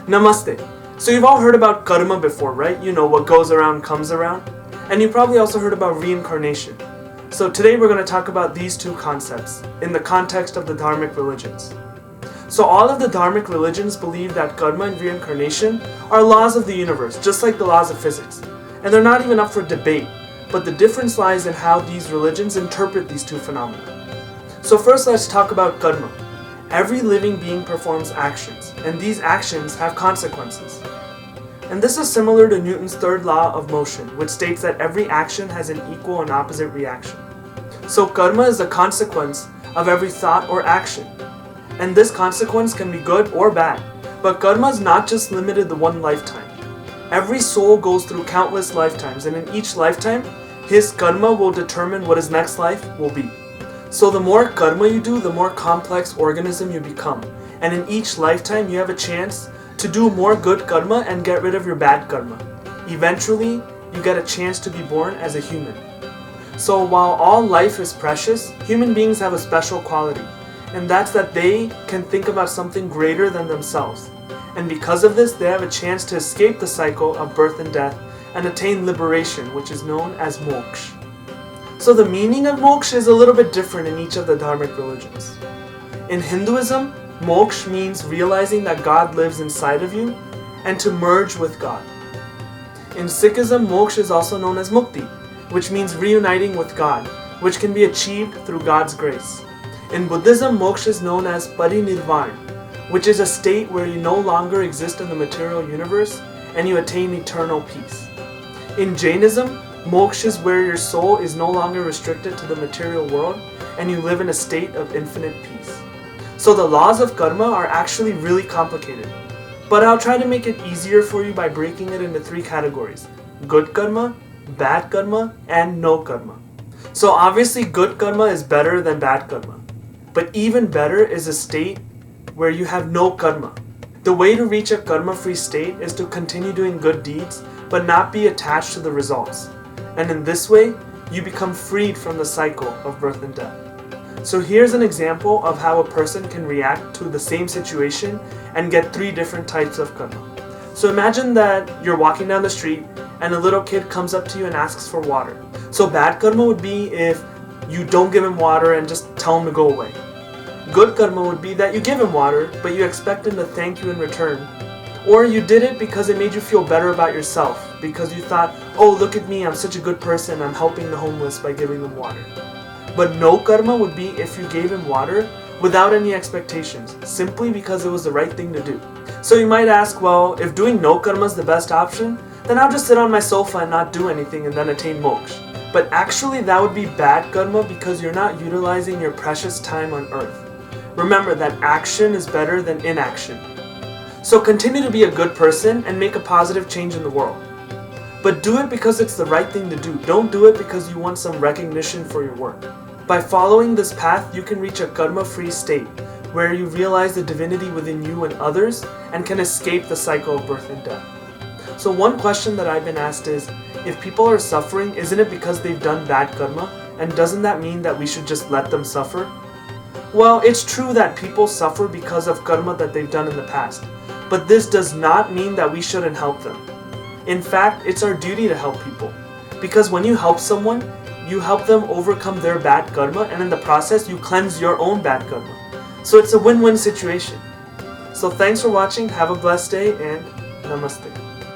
Namaste. So you've all heard about karma before, right? You know, what goes around comes around. And you probably also heard about reincarnation. So today we're going to talk about these two concepts in the context of the Dharmic religions. So all of the Dharmic religions believe that karma and reincarnation are laws of the universe, just like the laws of physics. And they're not even up for debate, but the difference lies in how these religions interpret these two phenomena. So first let's talk about karma. Every living being performs actions, and these actions have consequences. And this is similar to Newton's third law of motion, which states that every action has an equal and opposite reaction. So karma is the consequence of every thought or action. And this consequence can be good or bad. But karma is not just limited to one lifetime. Every soul goes through countless lifetimes, and in each lifetime, his karma will determine what his next life will be. So the more karma you do, the more complex organism you become. And in each lifetime, you have a chance to do more good karma and get rid of your bad karma. Eventually, you get a chance to be born as a human. So while all life is precious, human beings have a special quality. And that's that they can think about something greater than themselves. And because of this, they have a chance to escape the cycle of birth and death and attain liberation, which is known as moksha. So the meaning of moksha is a little bit different in each of the Dharmic religions. In Hinduism, moksha means realizing that God lives inside of you and to merge with God. In Sikhism, moksha is also known as mukti, which means reuniting with God, which can be achieved through God's grace. In Buddhism, moksha is known as parinirvana, which is a state where you no longer exist in the material universe and you attain eternal peace. In Jainism, moksha is where your soul is no longer restricted to the material world and you live in a state of infinite peace. So the laws of karma are actually really complicated, but I'll try to make it easier for you by breaking it into three categories: good karma, bad karma, and no karma. So obviously good karma is better than bad karma, but even better is a state where you have no karma. The way to reach a karma-free state is to continue doing good deeds, but not be attached to the results. And in this way, you become freed from the cycle of birth and death. So here's an example of how a person can react to the same situation and get three different types of karma. So imagine that you're walking down the street and a little kid comes up to you and asks for water. So bad karma would be if you don't give him water and just tell him to go away. Good karma would be that you give him water, but you expect him to thank you in return. Or you did it because it made you feel better about yourself, because you thought, oh, look at me, I'm such a good person, I'm helping the homeless by giving them water. But no karma would be if you gave him water without any expectations, simply because it was the right thing to do. So you might ask, well, if doing no karma is the best option, then I'll just sit on my sofa and not do anything and then attain moksha. But actually that would be bad karma because you're not utilizing your precious time on earth. Remember that action is better than inaction. So continue to be a good person and make a positive change in the world. But do it because it's the right thing to do. Don't do it because you want some recognition for your work. By following this path, you can reach a karma-free state where you realize the divinity within you and others and can escape the cycle of birth and death. So one question that I've been asked is, if people are suffering, isn't it because they've done bad karma? And doesn't that mean that we should just let them suffer? Well, it's true that people suffer because of karma that they've done in the past. But this does not mean that we shouldn't help them. In fact, it's our duty to help people. Because when you help someone, you help them overcome their bad karma, and in the process, you cleanse your own bad karma. So it's a win-win situation. So thanks for watching, have a blessed day, and namaste.